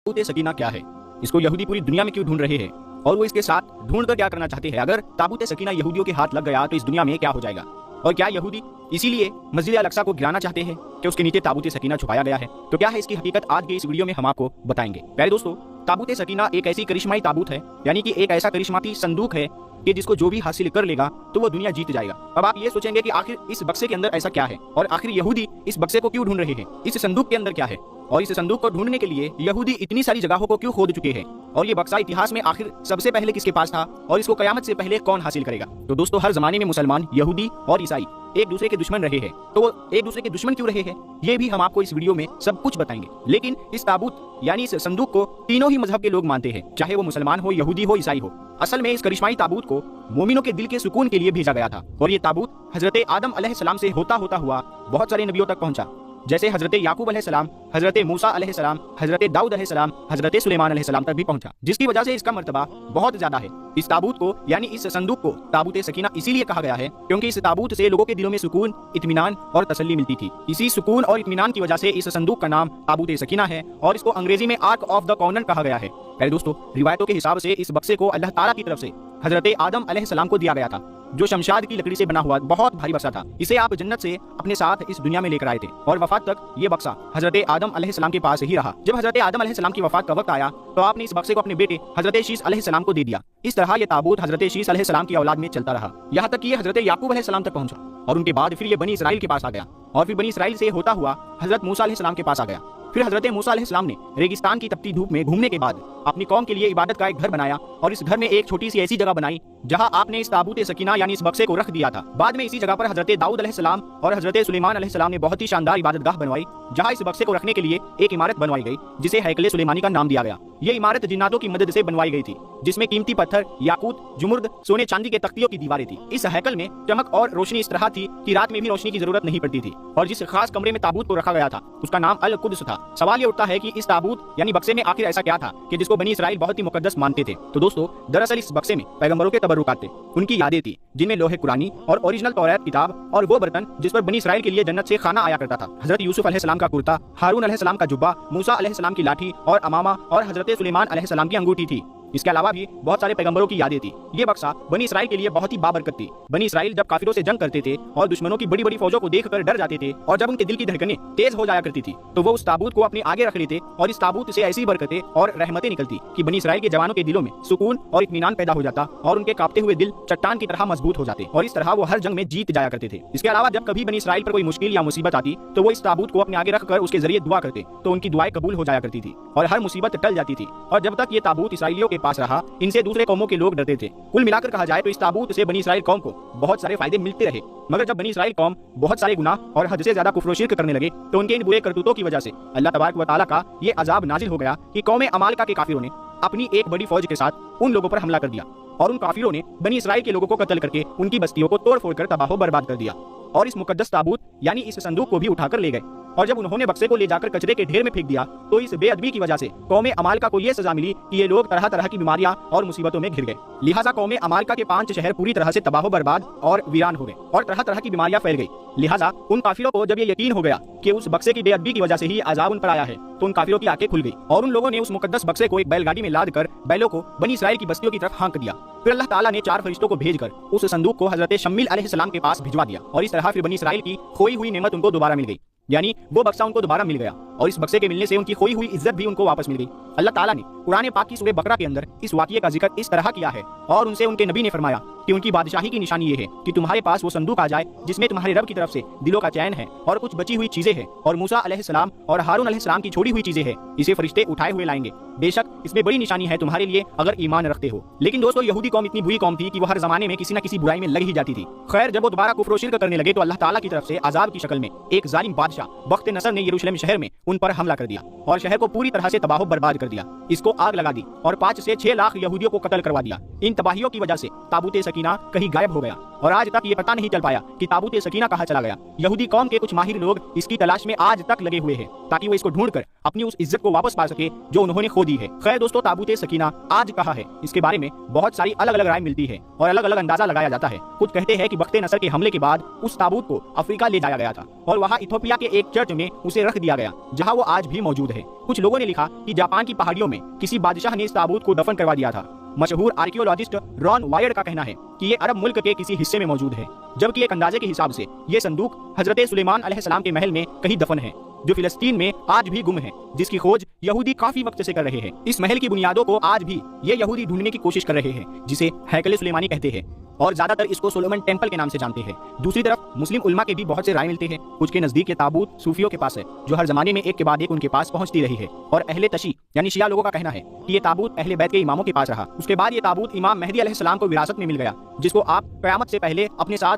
ताबूत सकीना क्या है, इसको यहूदी पूरी दुनिया में क्यों ढूंढ रहे हैं और वो इसके साथ ढूंढ कर क्या करना चाहते हैं। अगर ताबूत सकीना यहूदियों के हाथ लग गया तो इस दुनिया में क्या हो जाएगा। और क्या यहूदी इसीलिए मस्जिद अल अक्सा को गिराना चाहते हैं कि उसके नीचे ताबूत सकीना छुपाया गया है। तो क्या है इसकी हकीकत, आज के इस वीडियो में हम आपको बताएंगे। प्यारे दोस्तों, ताबूत सकीना एक ऐसी करिश्माई ताबूत है, यानी कि एक ऐसा करिश्माती संदूक है कि जिसको जो भी हासिल कर लेगा तो वो दुनिया जीत जाएगा। अब आप ये सोचेंगे कि आखिर इस बक्से के अंदर ऐसा क्या है और आखिर यहूदी इस बक्से को क्यों ढूंढ रहे हैं, इस संदूक के अंदर क्या है और इस संदूक को ढूंढने के लिए यहूदी इतनी सारी जगहों को क्यों खोद चुके हैं और ये बक्सा इतिहास में आखिर सबसे पहले किसके पास था और इसको कयामत से पहले कौन हासिल करेगा। तो दोस्तों, हर जमाने में मुसलमान, यहूदी और ईसाई एक दूसरे के दुश्मन रहे हैं, तो वो एक दूसरे के दुश्मन क्यों रहे हैं ये भी हम आपको इस वीडियो में सब कुछ बताएंगे। लेकिन इस ताबूत यानी इस संदूक को तीनों ही मजहब के लोग मानते हैं, चाहे वो मुसलमान हो, यहूदी हो, ईसाई हो। असल में इस करिश्माई ताबूत को मोमिनों के दिल के सुकून के लिए भेजा गया था और ये ताबूत हजरत आदम अलैहिस्सलाम से होता हुआ बहुत सारे नबियों तक पहुंचा, जैसे हजरत याकूब अलैहिस्सलाम, हजरत मूसा अलैहिस्सलाम, हजरत दाऊद अलैहिस्सलाम, हजरत सुलेमान अलैहिस्सलाम तक भी पहुंचा, जिसकी वजह से इसका मर्तबा बहुत ज्यादा है। इस ताबूत को यानी इस संदूक को ताबूत सकीना इसीलिए कहा गया है क्योंकि इस ताबूत से लोगों के दिलों में सुकून, इत्मीनान और तसल्ली मिलती थी। इसी सुकून और इत्मीनान की वजह से इस संदूक का नाम ताबूत सकीना है और इसको अंग्रेजी में आर्क ऑफ द कॉर्नर कहा गया है। पहले दोस्तों, रिवायतों के हिसाब से इस बक्से को अल्लाह ताला की तरफ से हजरत आदम अलैहिस्सलाम को दिया गया था, जो शमशाद की लकड़ी से बना हुआ बहुत भारी बक्सा था। इसे आप जन्नत से अपने साथ इस दुनिया में लेकर आए थे और वफात तक ये बक्सा हजरत आदम अलैहिस्सलाम के पास ही रहा। जब हजरत आदम अलैहिस्सलाम की वफात का वक्त आया तो आपने इस बक्से को अपने बेटे हजरत शीस अलैहिस्सलाम को दे दिया। इस तरह ये ताबूत हजरत शीस अलैहिस्सलाम की औलाद में चलता रहा, यहाँ तक कि ये हजरत याकूब अलैहिस्सलाम तक पहुंचा और उनके बाद फिर ये बनी इसराइल के पास आ गया और फिर बनी इसराइल से होता हुआ हजरत मूसा अलैहिस्सलाम के पास आ गया। फिर हजरत मूसा अलैहिस्सलाम ने रेगिस्तान की तपती धूप में घूमने के बाद अपनी कौम के लिए इबादत का एक घर बनाया और इस घर में एक छोटी सी ऐसी जगह बनाई जहां आपने इस ताबूत सकीना यानी इस बक्से को रख दिया था। बाद में इसी जगह पर हजरत दाऊद अलैहिस्सलाम और हजरत सुलेमान अलैहिस्सलाम ने बहुत ही शानदार इबादतगाह बनवाई, जहां इस बक्से को रखने के लिए एक इमारत बनवाई गई जिसे हैकले सुलेमानी का नाम दिया गया। ये इमारत जिन्नातों की मदद से बनवाई गई थी, जिसमें कीमती पत्थर, याकूत, जुमुर्द, सोने चांदी के तख्तियों की दीवारें थी। इस हैकल में चमक और रोशनी इस तरह थी कि रात में भी रोशनी की जरूरत नहीं पड़ती थी और जिस खास कमरे में ताबूत को रखा गया था उसका नाम अल कुद्स था। सवाल ये उठता है कि इस ताबूत यानी बक्से में आखिर ऐसा क्या था कि जिसको बनी इसराइल बहुत ही मुकद्दस मानते थे। तो दोस्तों, दरअसल इस बक्से में पैगंबरों के तबर्रुकात थे, उनकी यादें थी, जिनमें लोहे कुरानी और ओरिजिनल तौरात किताब और वो बर्तन जिस पर बनी इसराइल के लिए जन्नत से खाना आया करता था, हजरत यूसुफ अलैहिस्सलाम का कुर्ता, हारून अलैहिस्सलाम का जुब्बा, मूसा अलैहिस्सलाम की लाठी और अमामा और हजरत सुलेमान अलैहिस्सलाम की अंगूठी थी। इसके अलावा भी बहुत सारे पैगंबरों की यादें थी। ये बक्सा बनी इसराइल के लिए बहुत ही बाबरकत थी। बनी इसराइल जब काफिरों से जंग करते थे और दुश्मनों की बड़ी बड़ी फौजों को देखकर डर जाते थे और जब उनके दिल की धड़कनें तेज हो जाया करती थी तो वो उस ताबूत को अपने आगे रख लेते और इस ताबूत से ऐसी बरकतें और रहमतें निकलती कि बनी इसराइल के जवानों के दिलों में सुकून और इत्मीनान पैदा हो जाता और उनके कांपते हुए दिल चट्टान की तरह मजबूत हो जाते और इस तरह वो हर जंग में जीत जाया करते थे। इसके अलावा जब कभी बनी इसराइल पर कोई मुश्किल या मुसीबत आती तो वो इस ताबूत को अपने आगे रखकर उसके जरिए दुआ करते तो उनकी दुआएं कबूल हो जाया करती थी और हर मुसीबत टल जाती थी। और जब तक ये ताबूत इसराइलियों के पास रहा, इनसे दूसरे कौमों के लोग डरते थे। कुल मिलाकर कहा जाए तो इस ताबूत से बनी इसराइल कौम को बहुत सारे फायदे मिलते रहे, मगर जब बनी इसराइल कौम बहुत सारे गुनाह और हद से ज्यादा कुफ्र और शिर्क करने लगे तो उनके इन बुरे करतूतों की वजह से अल्लाह तबारक व तआला का ये अजाब नाजिल हो गया कि कौम अमालका के काफिरों ने अपनी एक बड़ी फौज के साथ उन लोगों पर हमला कर दिया और उन काफिरों ने बनी इसराइल के लोगों को कत्ल करके उनकी बस्तियों को तोड़ फोड़ कर तबाह बर्बाद कर दिया और इस मुकद्दस ताबूत यानी इस संदूक को भी उठाकर ले गए। और जब उन्होंने बक्से को ले जाकर कचरे के ढेर में फेंक दिया तो इस बेअदबी की वजह से कौम अमालका को यह सजा मिली कि ये लोग तरह तरह की बीमारियां और मुसीबतों में घिर गए। लिहाजा कौम अमालका के 5 शहर पूरी तरह से तबाह बर्बाद और वीरान हो गए और तरह तरह की बीमारियां फैल गई। लिहाजा उन काफिरों को जब ये यकीन हो गया कि उस बक्से की बेअदबी की वजह से ही अजाब उन पर आया है तो उन काफिरों की आंखें खुल गई और उन लोगों ने उस मुकद्दस बक्से को एक बैलगाड़ी में लाद कर बैलों को बनी इसराइल की बस्तियों की तरफ हाँक दिया। फिर अल्लाह ताला ने 4 फरिश्तों को भेजकर उस संदूक को हजरत शम्मील अलैहिस्सलाम के पास भिजवा दिया और इस तरह फिर बनी इसराइल की खोई हुई नेमत उनको दोबारा मिल गई, यानी वो बक्सा उनको दोबारा मिल गया और इस बक्से के मिलने से उनकी खोई हुई इज्जत भी उनको वापस मिल गई। अल्लाह ताला ने कुरान पाक की सूरह बकरा के अंदर इस वाक़ये का जिक्र इस तरह किया है और उनसे उनके नबी ने फरमाया कि उनकी बादशाही की निशानी ये है कि तुम्हारे पास वो संदूक आ जाए जिसमें तुम्हारे रब की तरफ से दिलों का चैन है और कुछ बची हुई चीजें हैं और मूसा अलैहिस्सलाम और हारून अलैहिस्सलाम की छोड़ी हुई चीजें हैं, इसे फरिश्ते उठाए हुए लाएंगे। बेशक इसमें बड़ी निशानी है तुम्हारे लिए अगर ईमान रखते हो। लेकिन दोस्तों, यहूदी कौम इतनी बुरी कौम थी कि वो हर जमाने में किसी न किसी बुराई में लग ही जाती थी। खैर, जब वो दोबारा कुफ्र और शिर्क करने लगे तो अल्लाह ताला की तरफ से अजाब की शक्ल में एक जालिम बादशाह बख्त नसर ने यरूशलेम शहर में उन पर हमला कर दिया और शहर को पूरी तरह से तबाह बर्बाद कर दिया। इसको आग लगा दी और 5 से 6 लाख यहूदियों को कत्ल करवा दिया। इन तबाहियों की वजह से ताबूत सकीना कहीं गायब हो गया और आज तक ये पता नहीं चल पाया कि ताबूत सकीना कहाँ चला गया। यहूदी कौम के कुछ माहिर लोग इसकी तलाश में आज तक लगे हुए हैं ताकि वो इसको ढूंढकर अपनी उस इज्जत को वापस पा सके जो उन्होंने खो दी है। खैर दोस्तों, ताबूत सकीना आज कहाँ है, इसके बारे में बहुत सारी अलग अलग राय मिलती है और अलग अलग अंदाजा लगाया जाता है। कुछ कहते हैं कि बख्ते नसर के हमले के बाद उस ताबूत को अफ्रीका ले जाया गया था और वहाँ इथोपिया के एक चर्च में उसे रख दिया गया जहाँ वो आज भी मौजूद है। कुछ लोगों ने लिखा कि जापान की पहाड़ियों में किसी बादशाह ने इस ताबूत को दफन करवा दिया था। मशहूर आर्कियोलॉजिस्ट रॉन वायर्ड का कहना है कि ये अरब मुल्क के किसी हिस्से में मौजूद है, जबकि एक अंदाजे के हिसाब से ये संदूक हजरत सुलेमान अलैहिस्सलाम के महल में कहीं दफन है जो फिलिस्तीन में आज भी गुम है, जिसकी खोज यहूदी काफी वक्त से कर रहे हैं। इस महल की बुनियादों को आज भी ये यहूदी ढूंढने की कोशिश कर रहे हैं, जिसे हैकल सुलेमानी कहते हैं और ज्यादातर इसको सोलोमन टेम्पल के नाम से जानते हैं। दूसरी तरफ मुस्लिम उलमा के भी बहुत से राय मिलते हैं। कुछ के नजदीक ये ताबूत सूफियों के पास है जो हर जमाने में एक के बाद एक उनके पास पहुंचती रही है, और अहले तशी यानी शिया लोगों का कहना है कि ये ताबूत अहले बैत के इमामों के पास रहा। उसके बाद ये ताबूत इमाम मेहदी अलैहिस्सलाम को विरासत में मिल गया, जिसको आप क़यामत से पहले अपने साथ